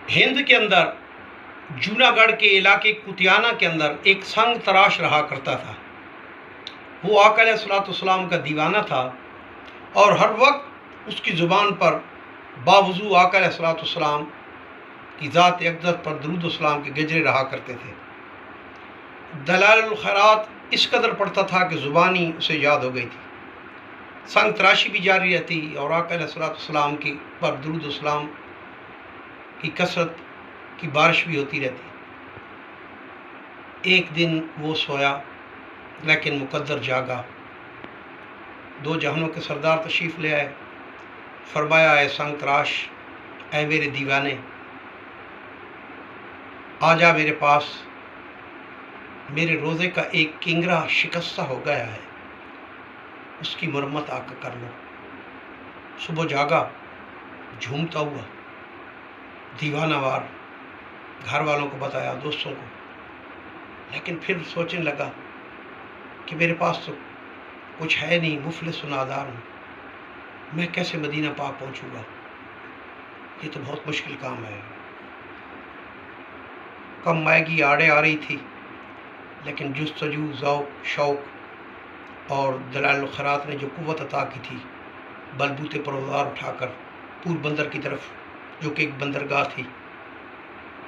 ہند کے اندر جوناگڑھ کے علاقے کتیانہ کے اندر ایک سنگ تراش رہا کرتا تھا۔ وہ آقا علیہ الصلوۃ والسلام کا دیوانہ تھا اور ہر وقت اس کی زبان پر باوضو آقا علیہ الصلوۃ والسلام کی ذات اقدس پر درود و سلام کے گجرے رہا کرتے تھے۔ دلائل الخیرات اس قدر پڑھتا تھا کہ زبانی اسے یاد ہو گئی تھی، سنگ تراشی بھی جاری رہتی اور آقا علیہ الصلوۃ والسلام کی پر درود و سلام کی کثرت کی بارش بھی ہوتی رہتی۔ ایک دن وہ سویا لیکن مقدر جاگا۔ دو جہانوں کے سردار تشریف لے آئے، فرمایا اے سنگ تراش، اے میرے دیوانے، آ جا میرے پاس، میرے روزے کا ایک کنگرا شکستہ ہو گیا ہے، اس کی مرمت آ کر کر لو۔ صبح جاگا جھومتا ہوا، دیوانہ وار گھر والوں کو بتایا، دوستوں کو، لیکن پھر سوچنے لگا کہ میرے پاس تو کچھ ہے نہیں، مفلس و نادار ہوں، میں کیسے مدینہ پاک پہنچوں گا؟ یہ تو بہت مشکل کام ہے۔ کم مائگی آڑے آ رہی تھی، لیکن جستجو، ذوق، شوق اور دلائل الخیرات نے جو قوت عطا کی تھی، بلبوتے پر اوزار اٹھا کر پور بندر کی طرف، جو کہ ایک بندرگاہ تھی،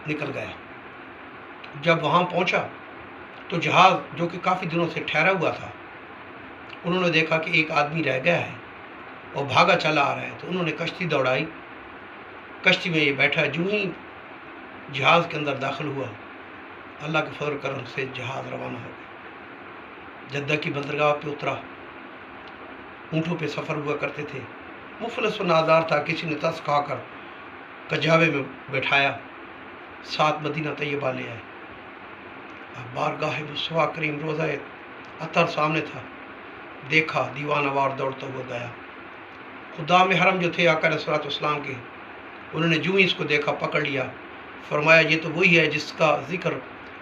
نکل گیا۔ جب وہاں پہنچا تو جہاز جو کہ کافی دنوں سے ٹھہرا ہوا تھا، انہوں نے دیکھا کہ ایک آدمی رہ گیا ہے اور بھاگا چلا آ رہا ہے، تو انہوں نے کشتی دوڑائی، کشتی میں یہ بیٹھا، جو ہی جہاز کے اندر داخل ہوا، اللہ کے فضل و کرم سے جہاز روانہ ہو گیا، جدہ کی بندرگاہ پہ اترا۔ اونٹوں پہ سفر ہوا کرتے تھے، مفلس و نادار تھا، کسی نے تس کھا کر کجاوے میں بٹھایا، ساتھ مدینہ طیبہ لے آئے۔ اب بارگاہ مصطفیٰ کریم روضہ اطہر سامنے تھا، دیکھا، دیوانہ وار دوڑتا ہوا گیا۔ خدام حرم جو تھے آقا علیہ الصلوۃ والسلام کے، انہوں نے جو ہی اس کو دیکھا پکڑ لیا، فرمایا یہ تو وہی ہے جس کا ذکر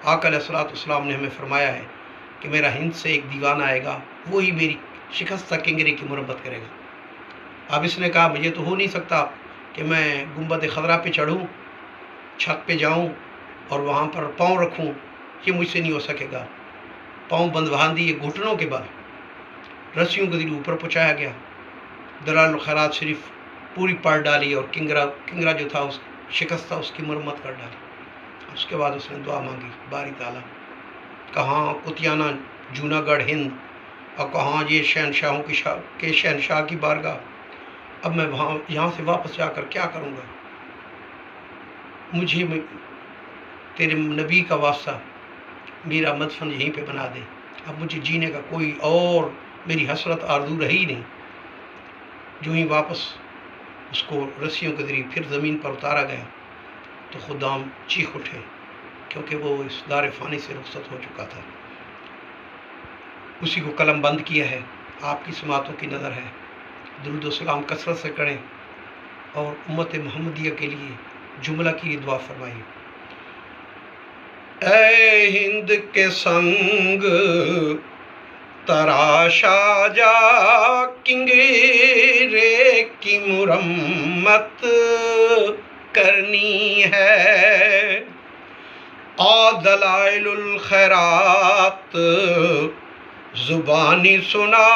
آقا علیہ الصلوۃ والسلام نے ہمیں فرمایا ہے کہ میرا ہند سے ایک دیوانہ آئے گا، وہی میری شکستہ کنگرے کی مرمت کرے گا۔ اب اس نے کہا مجھے تو ہو نہیں سکتا کہ میں گنبد خضرا پہ چڑھوں، چھت پہ جاؤں اور وہاں پر پاؤں رکھوں، یہ مجھ سے نہیں ہو سکے گا۔ پاؤں بند باندھ دیے، گھٹنوں کے بل رسیوں کے ذریعے اوپر پہنچایا گیا، دلائل الخیرات شریف پوری پڑھ ڈالی اور کنگرا جو تھا اس شکستہ، اس کی مرمت کر ڈالی۔ اس کے بعد اس نے دعا مانگی، باری تعالیٰ کہاں کتیانہ جوناگڑھ ہند اور کہاں یہ شہنشاہوں کے شہنشاہ کی بارگاہ، اب میں یہاں سے واپس جا کر کیا کروں گا؟ مجھے تیرے نبی کا واسطہ میرا مدفن یہیں پہ بنا دے، اب مجھے جینے کا کوئی اور میری حسرت آرزو رہی نہیں۔ جو ہی واپس اس کو رسیوں کے ذریعے پھر زمین پر اتارا گیا تو خدام چیخ اٹھے، کیونکہ وہ اس دار فانی سے رخصت ہو چکا تھا۔ اسی کو قلم بند کیا ہے، آپ کی سماعتوں کی نظر ہے، درود و سلام کثرت سے کریں اور امت محمدیہ کے لیے جملہ کی دعا فرمائیں۔ اے ہند کے سنگ تراشا جا کنگرے کی مرمت کرنی ہے، آ دلائل الخیرات زبانی سنا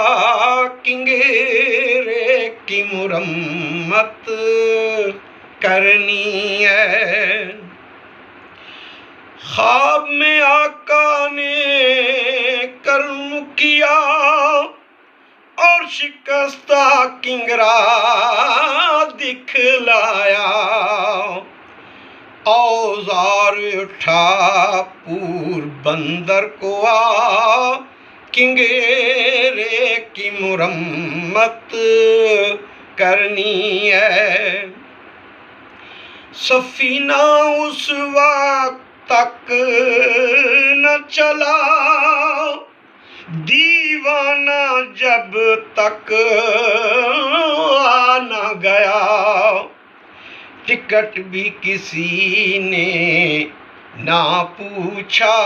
کنگرے کی مرمت کرنی ہے۔ خواب میں آقا نے کرم کیا اور شکستہ کنگرا دکھلایا، اوزار اٹھا پور بندر کو آ کنگرے کی مرمت کرنی ہے۔ سفینہ اس وقت تک نہ چلا، دیوانہ جب تک آ نہ گیا، ٹکٹ بھی کسی نے نہ پوچھا،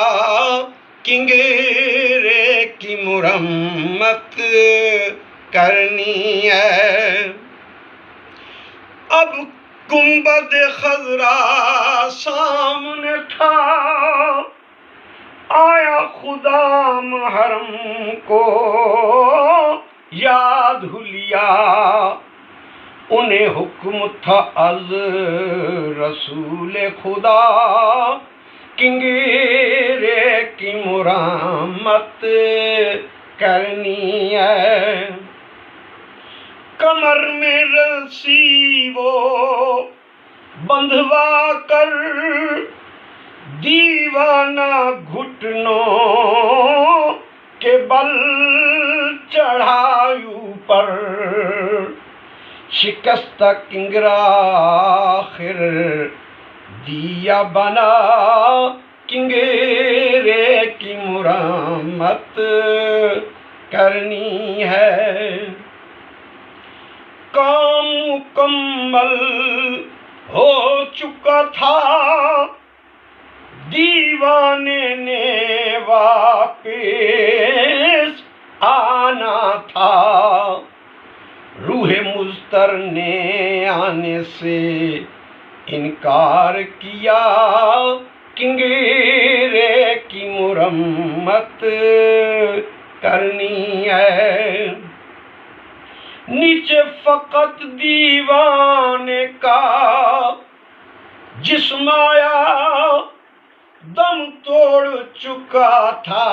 کنگرے کی مرمت کرنی ہے۔ اب گنبد خضرا سامنے تھا، آیا خدا محرم کو یاد لیا، انہیں حکم تھا از رسول خدا، کنگرے کی مرمت کرنی ہے، کمر میں رسی وہ بندھوا کر، دیوانہ گھٹنوں کے بل چڑھائے اوپر، شکستہ کنگرا آخر دیا بنا، کنگرے کی مرمت کرنی ہے، کام مکمل ہو چکا تھا، دیوانے نے واپس آنا تھا، روح مضطر نے آنے سے انکار کیا، کنگرے کی مرمت کرنی ہے، نیچے فقط دیوانے کا جسم آیا، دم توڑ چکا تھا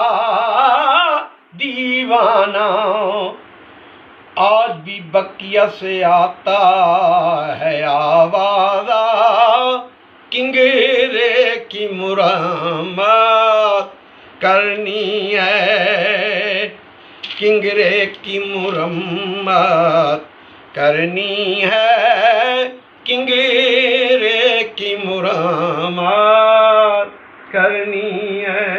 دیوانہ، آج بھی بقیہ سے آتا ہے آواز، کنگرے کی مرمت کرنی ہے، کنگرے کی مرمت کرنی ہے، کنگرے کی مرمت کرنی ہے۔